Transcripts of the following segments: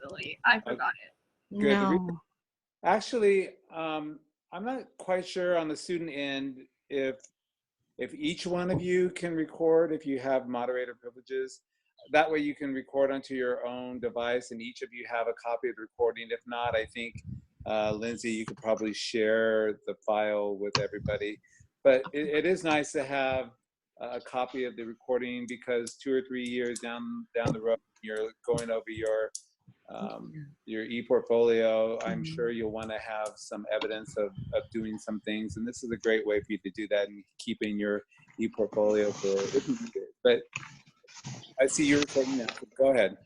facility. I forgot it. Good. No. Actually, I'm not quite sure on the student end if each one of you can record, if you have moderator privileges. That way you can record onto your own device and each of you have a copy of the recording. If not, I think, Lindsay, you could probably share the file with everybody. But it is nice to have a copy of the recording, because 2 or 3 years down the road, you're going over your e-portfolio. I'm sure you'll want to have some evidence of doing some things, and this is a great way for you to do that and keeping your e-portfolio for if you need it. But I see you're recording now. Go ahead.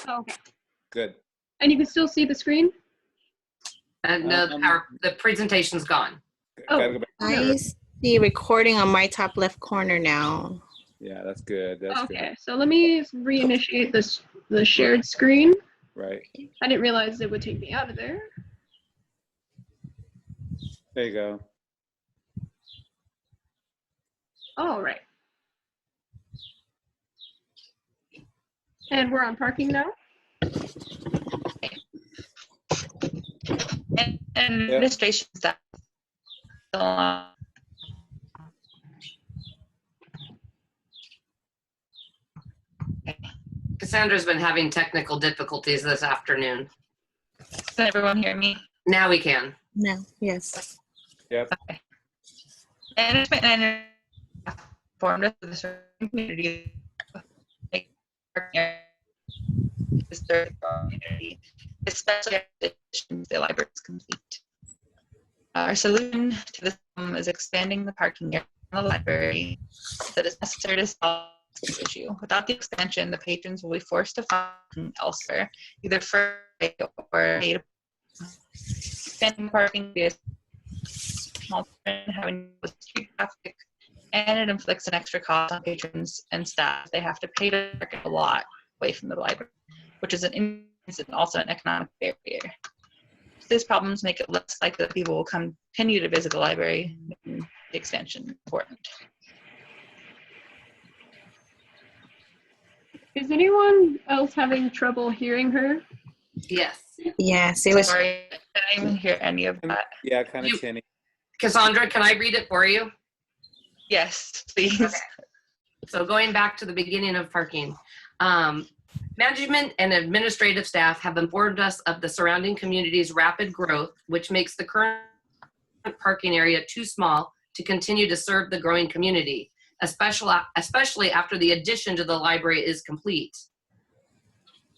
Oh, okay. Good. And you can still see the screen? No, the presentation's gone. Oh. Gotta go back. I see recording on my top left corner now. Yeah, that's good. That's Okay, good. so let me reinitiate the shared screen. Right. I didn't realize it would take me out of there. There you go. All right. And we're on parking now? And administration staff. Cassandra's been having technical difficulties this afternoon. Can everyone hear me? Now we can. No. Yes. Yep. Okay. Management and formed of the surrounding community, especially after the library is complete. Our solution to this problem is expanding the parking area in the library that is necessary to solve this issue. Without the expansion, the patrons will be forced to find elsewhere, either for or paid. Expanding parking is small, having street traffic, and it inflicts an extra cost on patrons and staff. They have to pay to park a lot away from the library, which is also an economic barrier. These problems make it less likely that people will continue to visit the library, making the expansion important. Is anyone else having trouble hearing her? Yes. Yes. It was. Sorry, I didn't even hear any of that. Yeah, kind of tinny. Cassandra, can I read it for you? Yes, please. Okay. So going back to the beginning of parking, management and administrative staff have informed us of the surrounding community's rapid growth, which makes the current parking area too small to continue to serve the growing community, especially after the addition to the library is complete.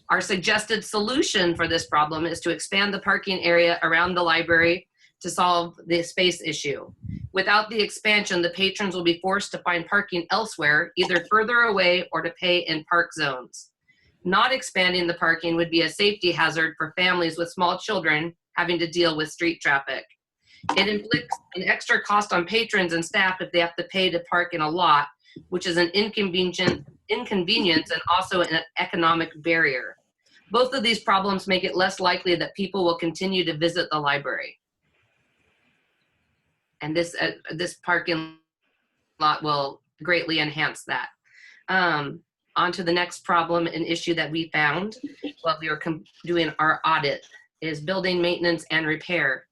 Our suggested solution for this problem is to expand the parking area around the library to solve the space issue. Without the expansion, the patrons will be forced to find parking elsewhere, either further away or to pay in park zones. Not expanding the parking would be a safety hazard for families with small children having to deal with street traffic. It inflicts an extra cost on patrons and staff if they have to pay to park in a lot, which is an inconvenience and also an economic barrier. Both of these problems make it less likely that people will continue to visit the library. And this parking lot will greatly enhance that. On to the next problem and issue that we found while we were doing our audit is building maintenance and repair.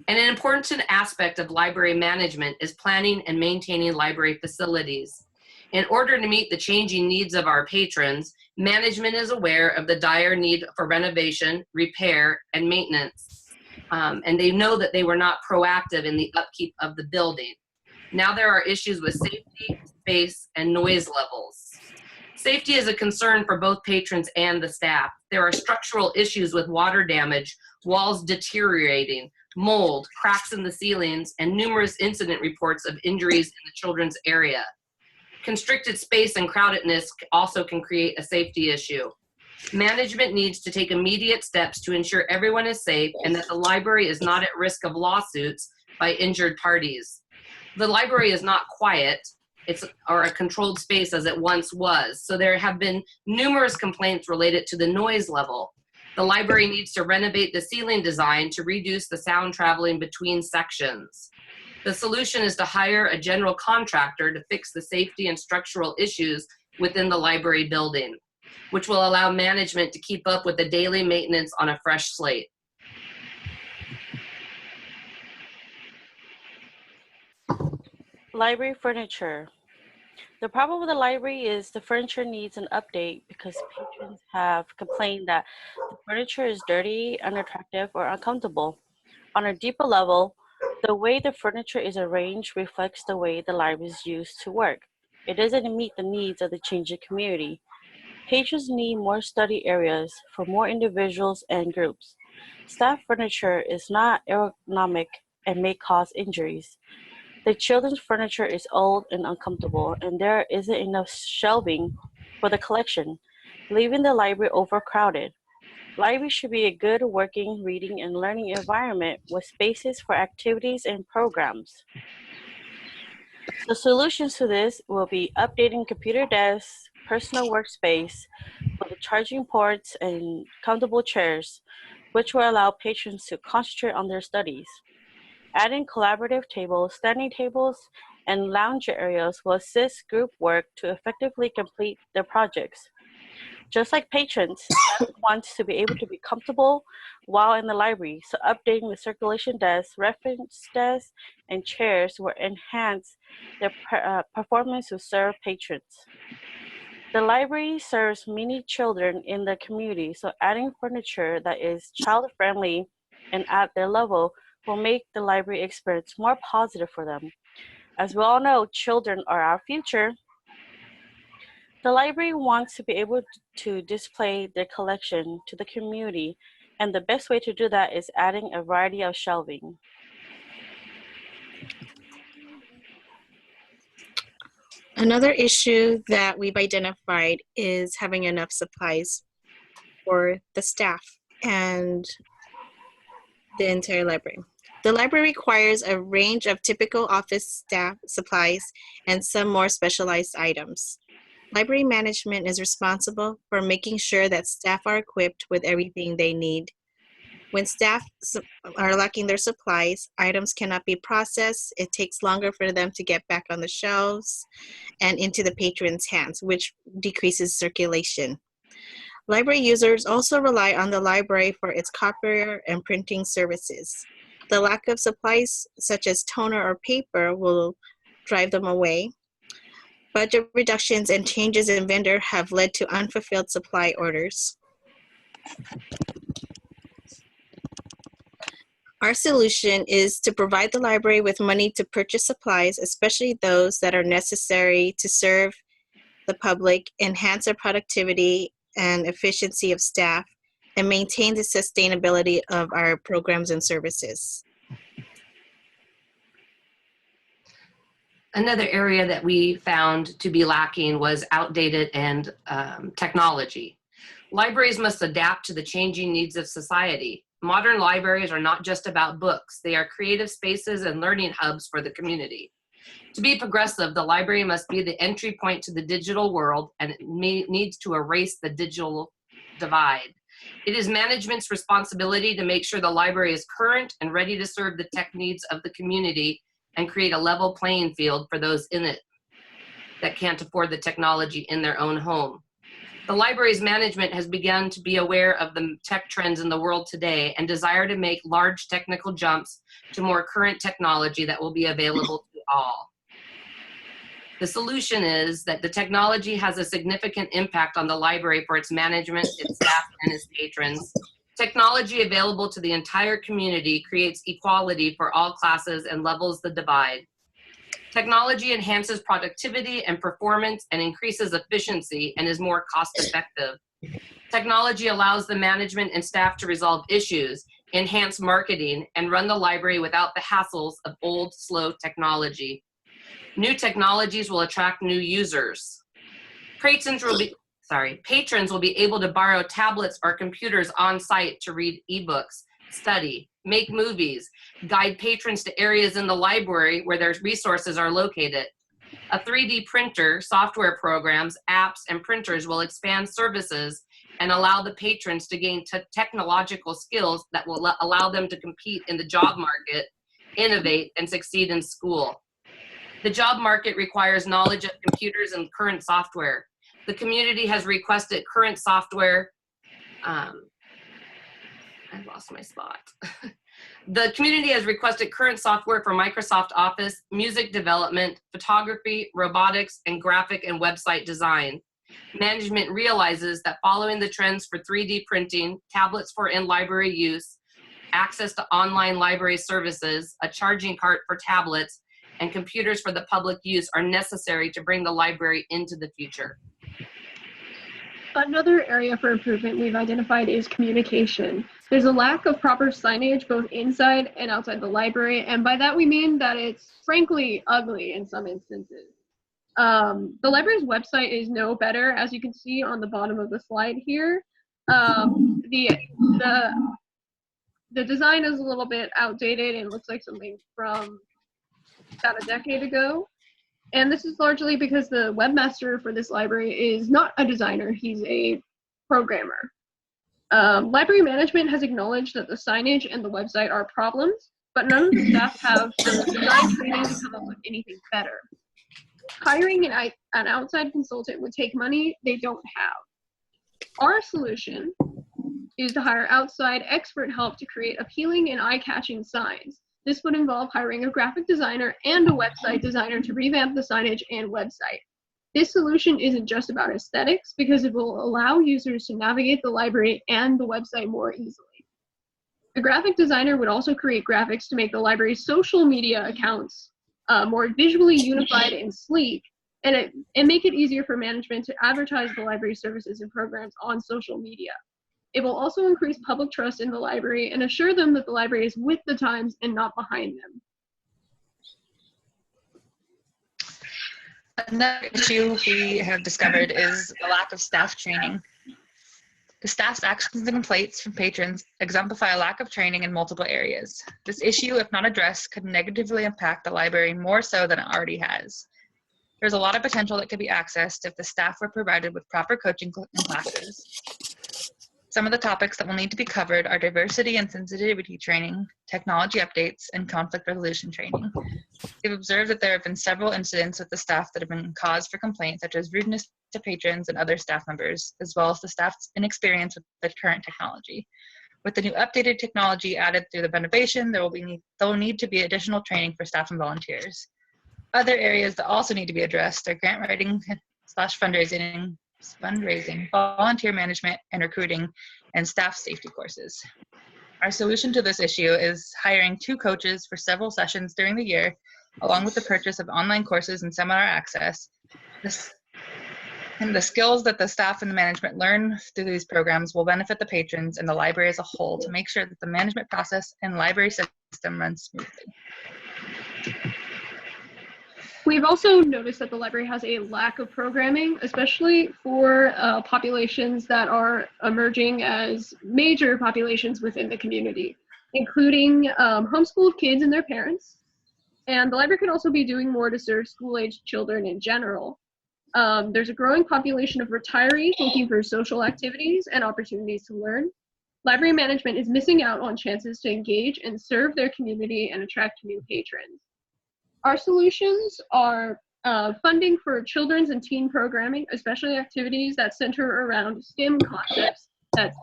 And an important aspect of library management is planning and maintaining library facilities. In order to meet the changing needs of our patrons, management is aware of the dire need for renovation, repair, and maintenance. And they know that they were not proactive in the upkeep of the building. Now there are issues with safety, space, and noise levels. Safety is a concern for both patrons and the staff. There are structural issues with water damage, walls deteriorating, mold, cracks in the ceilings, and numerous incident reports of injuries in the children's area. Constricted space and crowdedness also can create a safety issue. Management needs to take immediate steps to ensure everyone is safe and that the library is not at risk of lawsuits by injured parties. The library is not quiet, or a controlled space as it once was, so there have been numerous complaints related to the noise level. The library needs to renovate the ceiling design to reduce the sound traveling between sections. The solution is to hire a general contractor to fix the safety and structural issues within the library building. which will allow management to keep up with the daily maintenance on a fresh slate. Library furniture. The problem with the library is the furniture needs an update because patrons have complained that the furniture is dirty, unattractive, or uncomfortable. On a deeper level, the way the furniture is arranged reflects the way the library is used to work. It doesn't meet the needs of the changing community. Patrons need more study areas for more individuals and groups. Staff furniture is not ergonomic and may cause injuries. The children's furniture is old and uncomfortable, and there isn't enough shelving for the collection, leaving the library overcrowded. Library should be a good working, reading, and learning environment with spaces for activities and programs. The solutions to this will be updating computer desks, personal workspace with the charging ports and comfortable chairs, which will allow patrons to concentrate on their studies. Adding collaborative tables, standing tables, and lounge areas will assist group work to effectively complete their projects. Just like patrons, staff wants to be able to be comfortable while in the library, so updating the circulation desks, reference desks, and chairs will enhance their performance to serve patrons. The library serves many children in the community, so adding furniture that is child-friendly and at their level will make the library experience more positive for them. As we all know, children are our future. The library wants to be able to display their collection to the community, and the best way to do that is adding a variety of shelving. Another issue that we've identified is having enough supplies for the staff and the entire library. The library requires a range of typical office staff supplies and some more specialized items. Library management is responsible for making sure that staff are equipped with everything they need. When staff are lacking their supplies, items cannot be processed. It takes longer for them to get back on the shelves and into the patrons' hands, which decreases circulation. Library users also rely on the library for its copier and printing services. The lack of supplies such as toner or paper will drive them away. Budget reductions and changes in vendor have led to unfulfilled supply orders. Our solution is to provide the library with money to purchase supplies, especially those that are necessary to serve the public, enhance their productivity and efficiency of staff, and maintain the sustainability of our programs and services. Another area that we found to be lacking was outdated and technology. Libraries must adapt to the changing needs of society. Modern libraries are not just about books. They are creative spaces and learning hubs for the community. To be progressive, the library must be the entry point to the digital world, and it needs to erase the digital divide. It is management's responsibility to make sure the library is current and ready to serve the tech needs of the community and create a level playing field for those in it that can't afford the technology in their own home. The library's management has begun to be aware of the tech trends in the world today and desire to make large technical jumps to more current technology that will be available to all. The solution is that the technology has a significant impact on the library for its management, its staff, and its patrons. Technology available to the entire community creates equality for all classes and levels the divide. Technology enhances productivity and performance and increases efficiency and is more cost effective. Technology allows the management and staff to resolve issues, enhance marketing, and run the library without the hassles of old, slow technology. New technologies will attract new users. Patrons will be able to borrow tablets or computers on site to read ebooks, study, make movies, guide patrons to areas in the library where their resources are located. A 3D printer, software programs, apps, and printers will expand services and allow the patrons to gain technological skills that will allow them to compete in the job market, innovate, and succeed in school. The job market requires knowledge of computers and current software. The community has requested current software. I lost my spot. The community has requested current software for Microsoft Office, music development, photography, robotics, and graphic and website design. Management realizes that following the trends for 3D printing, tablets for in-library use, access to online library services, a charging cart for tablets, and computers for the public use are necessary to bring the library into the future. Another area for improvement we've identified is communication. There's a lack of proper signage both inside and outside the library, and by that we mean that it's frankly ugly in some instances. The library's website is no better, as you can see on the bottom of the slide here. The design is a little bit outdated and looks like something from about a decade ago. And this is largely because the webmaster for this library is not a designer, he's a programmer. Library management has acknowledged that the signage and the website are problems, but none of the staff have the design training to come up with anything better. Hiring an outside consultant would take money they don't have. Our solution is to hire outside expert help to create appealing and eye-catching signs. This would involve hiring a graphic designer and a website designer to revamp the signage and website. This solution isn't just about aesthetics because it will allow users to navigate the library and the website more easily. A graphic designer would also create graphics to make the library's social media accounts more visually unified and sleek, and make it easier for management to advertise the library services and programs on social media. It will also increase public trust in the library and assure them that the library is with the times and not behind them. Another issue we have discovered is the lack of staff training. The staff's actions and complaints from patrons exemplify a lack of training in multiple areas. This issue, if not addressed, could negatively impact the library more so than it already has. There's a lot of potential that could be accessed if the staff were provided with proper coaching classes. Some of the topics that will need to be covered are diversity and sensitivity training, technology updates, and conflict resolution training. We've observed that there have been several incidents with the staff that have been cause for complaints, such as rudeness to patrons and other staff members, as well as the staff's inexperience with the current technology. With the new updated technology added through the renovation, there will need to be additional training for staff and volunteers. Other areas that also need to be addressed are grant writing / fundraising, volunteer management and recruiting, and staff safety courses. Our solution to this issue is hiring 2 coaches for several sessions during the year, along with the purchase of online courses and seminar access. And the skills that the staff and the management learn through these programs will benefit the patrons and the library as a whole to make sure that the management process and library system runs smoothly. We've also noticed that the library has a lack of programming, especially for populations that are emerging as major populations within the community, including homeschooled kids and their parents. And the library could also be doing more to serve school-aged children in general. There's a growing population of retirees looking for social activities and opportunities to learn. Library management is missing out on chances to engage and serve their community and attract new patrons. Our solutions are funding for children's and teen programming, especially activities that center around STEM concepts, that's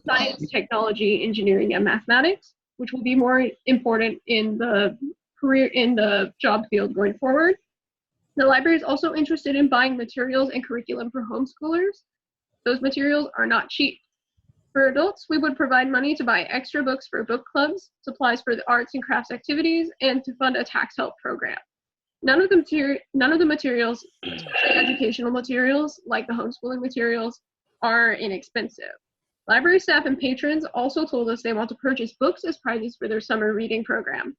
science, technology, engineering, and mathematics, which will be more important in the job field going forward. The library is also interested in buying materials and curriculum for homeschoolers. Those materials are not cheap. For adults, we would provide money to buy extra books for book clubs, supplies for the arts and crafts activities, and to fund a tax help program. None of the materials, especially educational materials like the homeschooling materials, are inexpensive. Library staff and patrons also told us they want to purchase books as prizes for their summer reading program.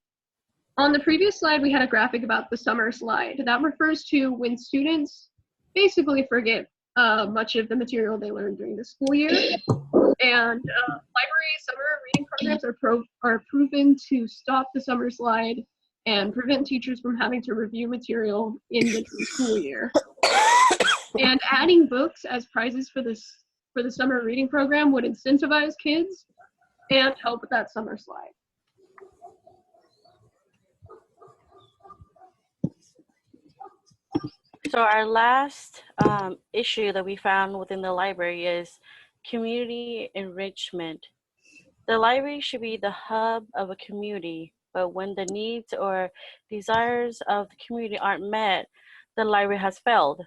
On the previous slide, we had a graphic about the summer slide. That refers to when students basically forget much of the material they learned during the school year. And library summer reading programs are proven to stop the summer slide and prevent teachers from having to review material in the school year. And adding books as prizes for the summer reading program would incentivize kids and help with that summer slide. So our last issue that we found within the library is community enrichment. The library should be the hub of a community, but when the needs or desires of the community aren't met, the library has failed.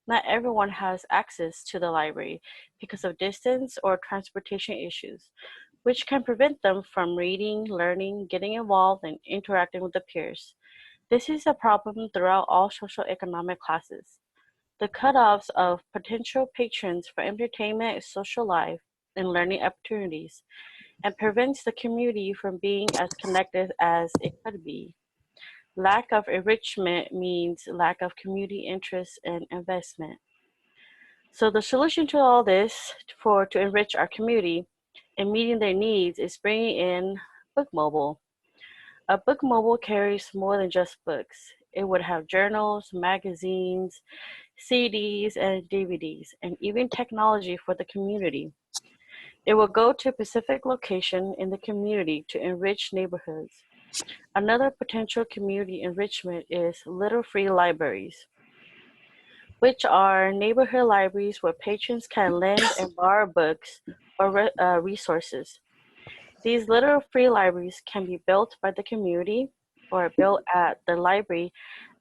Not everyone has access to the library because of distance or transportation issues, which can prevent them from reading, learning, getting involved, and interacting with their peers. This is a problem throughout all socioeconomic classes. The cutoffs of potential patrons for entertainment, social life, and learning opportunities, and prevents the community from being as connected as it could be. Lack of enrichment means lack of community interest and investment. So the solution to all this to enrich our community and meeting their needs is bringing in Book Mobile. A Book Mobile carries more than just books. It would have journals, magazines, CDs, and DVDs, and even technology for the community. It will go to a specific location in the community to enrich neighborhoods. Another potential community enrichment is Little Free Libraries, which are neighborhood libraries where patrons can lend and borrow books or resources. These little free libraries can be built by the community or built at the library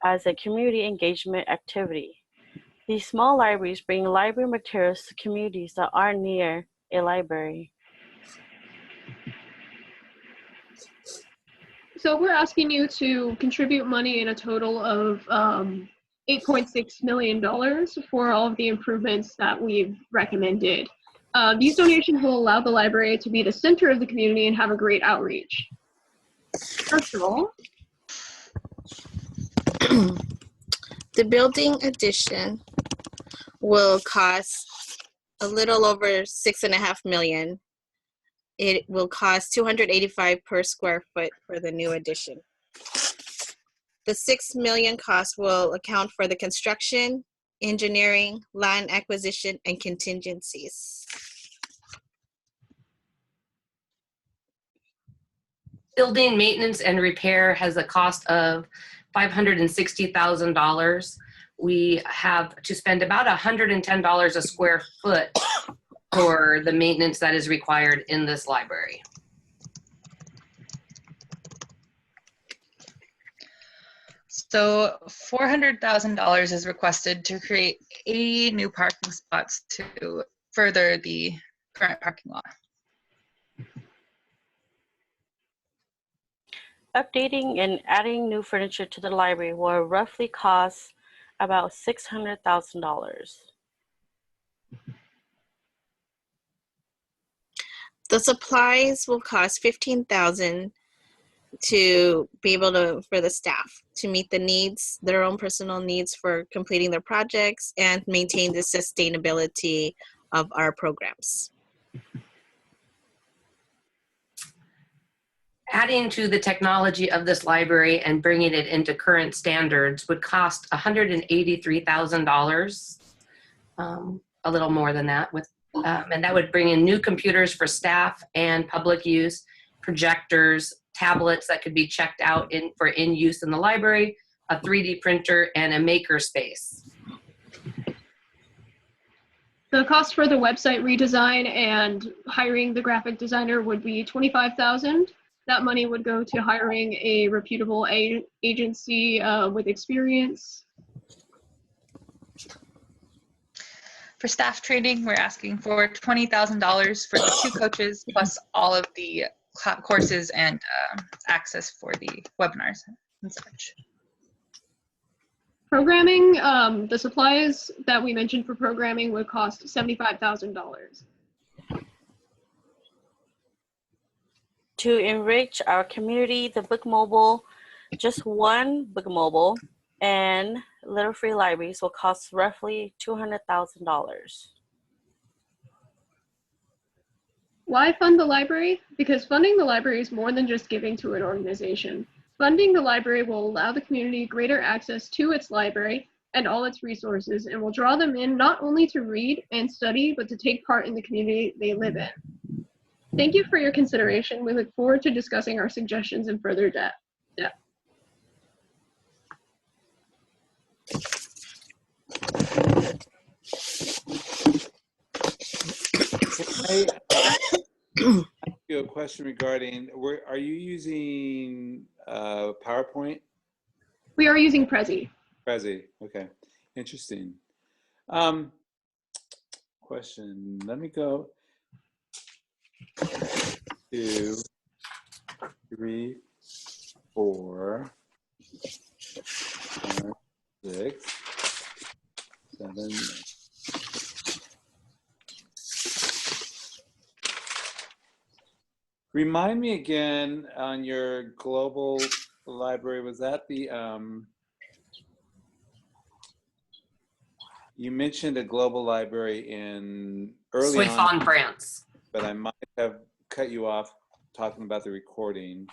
as a community engagement activity. These small libraries bring library materials to communities that aren't near a library. So we're asking you to contribute money in a total of $8.6 million for all of the improvements that we've recommended. These donations will allow the library to be the center of the community and have a great outreach. First of all, The building addition will cost a little over $6.5 million. It will cost $285 per square foot for the new addition. The $6 million cost will account for the construction, engineering, land acquisition, and contingencies. Building maintenance and repair has a cost of $560,000. We have to spend about $110 a square foot for the maintenance that is required in this library. So $400,000 is requested to create 80 new parking spots to further the current parking lot. Updating and adding new furniture to the library will roughly cost about $600,000. The supplies will cost $15,000 to be able to, for the staff to meet the needs, their own personal needs for completing their projects and maintain the sustainability of our programs. Adding to the technology of this library and bringing it into current standards would cost $183,000, a little more than that, and that would bring in new computers for staff and public use, projectors, tablets that could be checked out for use in the library, a 3D printer, and a maker space. the cost for the website redesign and hiring the graphic designer would be $25,000. That money would go to hiring a reputable agency with experience. For staff training, we're asking for $20,000 for the 2 coaches plus all of the courses and access for the webinars and such. Programming, the supplies that we mentioned for programming would cost $75,000. To enrich our community, the Book Mobile, just one Book Mobile and Little Free Libraries will cost roughly $200,000. Why fund the library? Because funding the library is more than just giving to an organization. Funding the library will allow the community greater access to its library and all its resources and will draw them in not only to read and study, but to take part in the community they live in. Thank you for your consideration. We look forward to discussing our suggestions in further depth. I ask you a question regarding, are you using PowerPoint? We are using Prezi. Prezi, okay, interesting. Question, let me go 2, 3, 4, 5, 6, 7. Remind me again on your global library, was that the, you mentioned a global library in early on, France. but I might have cut you off talking about the recording.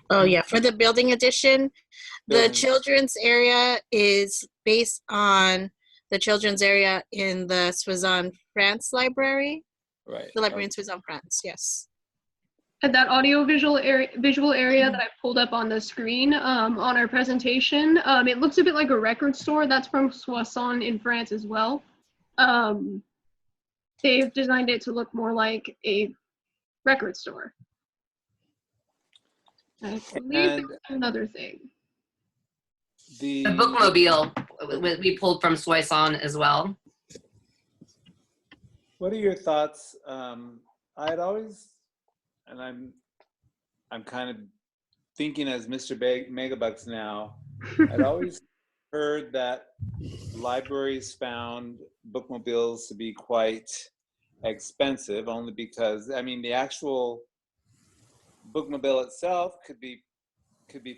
Oh yeah, for the building edition, the Building. children's area is based on the children's area in the Suizan France library. Right. The library in Suizan France, yes. And that visual area that I pulled up on the screen on our presentation, it looks a bit like a record store. That's from Soissons in France as well. They've designed it to look more like a record store. I believe And there's another thing. The bookmobile we pulled from Soissons as well. What are your thoughts? I'd always, and I'm kind of thinking as Mr. Megabucks now, I'd always heard that libraries found bookmobiles to be quite expensive, only because, I mean, the actual bookmobile itself could be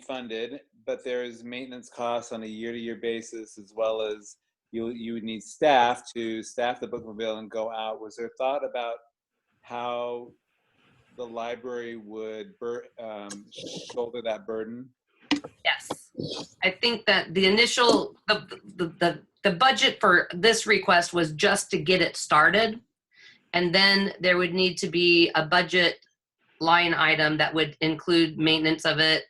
funded, but there's maintenance costs on a year-to-year basis, as well as you would need staff to staff the bookmobile and go out. Was there thought about how the library would shoulder that burden? Yes, I think that the initial the budget for this request was just to get it started, and then there would need to be a budget line item that would include maintenance of it,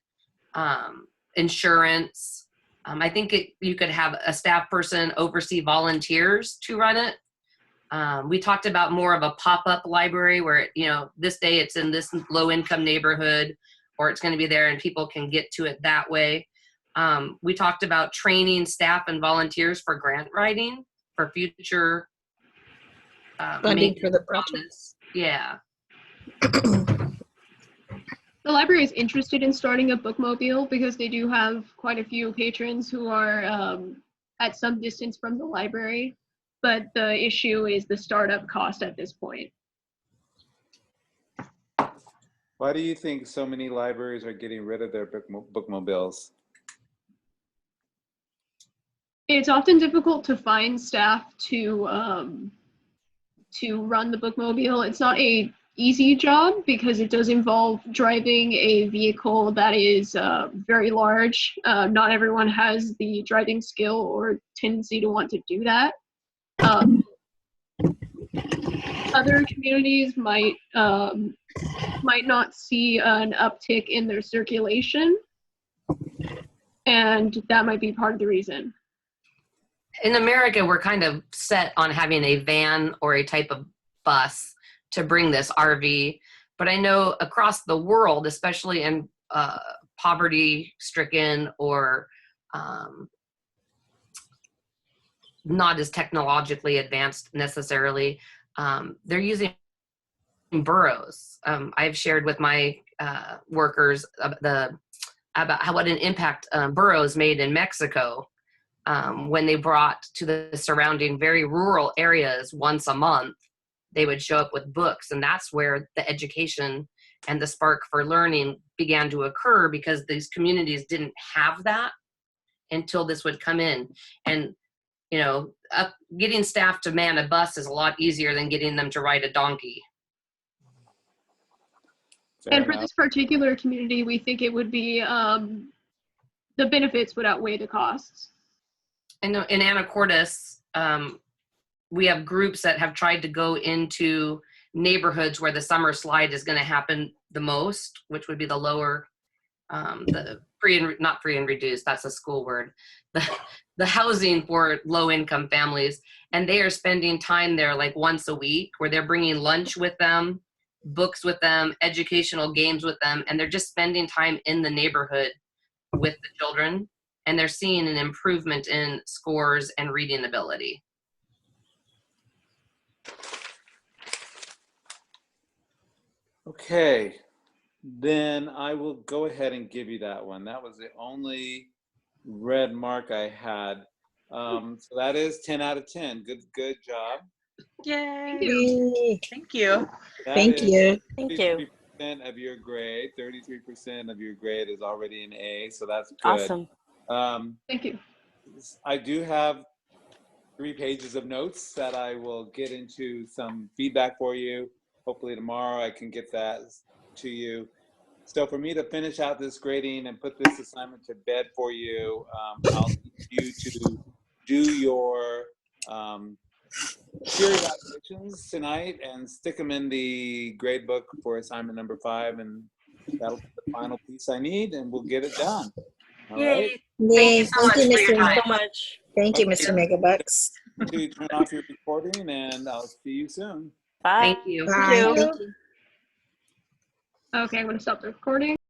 insurance. I think you could have a staff person oversee volunteers to run it. We talked about more of a pop-up library where, this day it's in this low-income neighborhood, or it's going to be there and people can get to it that way. We talked about training staff and volunteers for grant writing for future Funding for the project. Yeah. The library is interested in starting a bookmobile because they do have quite a few patrons who are at some distance from the library, but the issue is the startup cost at this point. Why do you think so many libraries are getting rid of their bookmobiles? It's often difficult to find staff to run the bookmobile. It's not a easy job because it does involve driving a vehicle that is very large. Not everyone has the driving skill or tendency to want to do that. Other communities might not see an uptick in their circulation, and that might be part of the reason. In America, we're kind of set on having a van or a type of bus to bring this RV, but I know across the world, especially in poverty-stricken or not as technologically advanced necessarily, they're using burros. I've shared with my workers about what an impact burros made in Mexico when they brought to the surrounding very rural areas once a month. They would show up with books, and that's where the education and the spark for learning began to occur, because these communities didn't have that until this would come in. And getting staff to man a bus is a lot easier than getting them to ride a donkey. And for this particular community, we think it would be the benefits would outweigh the costs. I know in Anacortes, we have groups that have tried to go into neighborhoods where the summer slide is going to happen the most, which would be the lower, not free and reduced, that's a school word, the housing for low income families, and they are spending time there like once a week, where they're bringing lunch with them, books with them, educational games with them, and they're just spending time in the neighborhood with the children, and they're seeing an improvement in scores and reading ability. Okay, then I will go ahead and give you that one. That was the only red mark I had. So that is 10 out of 10. Good job. Yay. Yay. Thank you. That Thank is you. Thank you. 33% of your grade. 33% of your grade is already an A, so that's good. Awesome. Thank you. I do have 3 pages of notes that I will get into some feedback for you. Hopefully tomorrow I can get that to you. So for me to finish out this grading and put this assignment to bed for you, I'll need you to do your peer evaluations tonight and stick them in the grade book for assignment number 5, and that'll be the final piece I need, and we'll get it done. All right. Yay. so much for your Thank you time. so much. Thank you, Okay. Mr. Megabucks. To turn off your recording, and I'll see you soon. Bye. Thank you. Bye. you. Thank you. Okay, I'm going to stop the recording.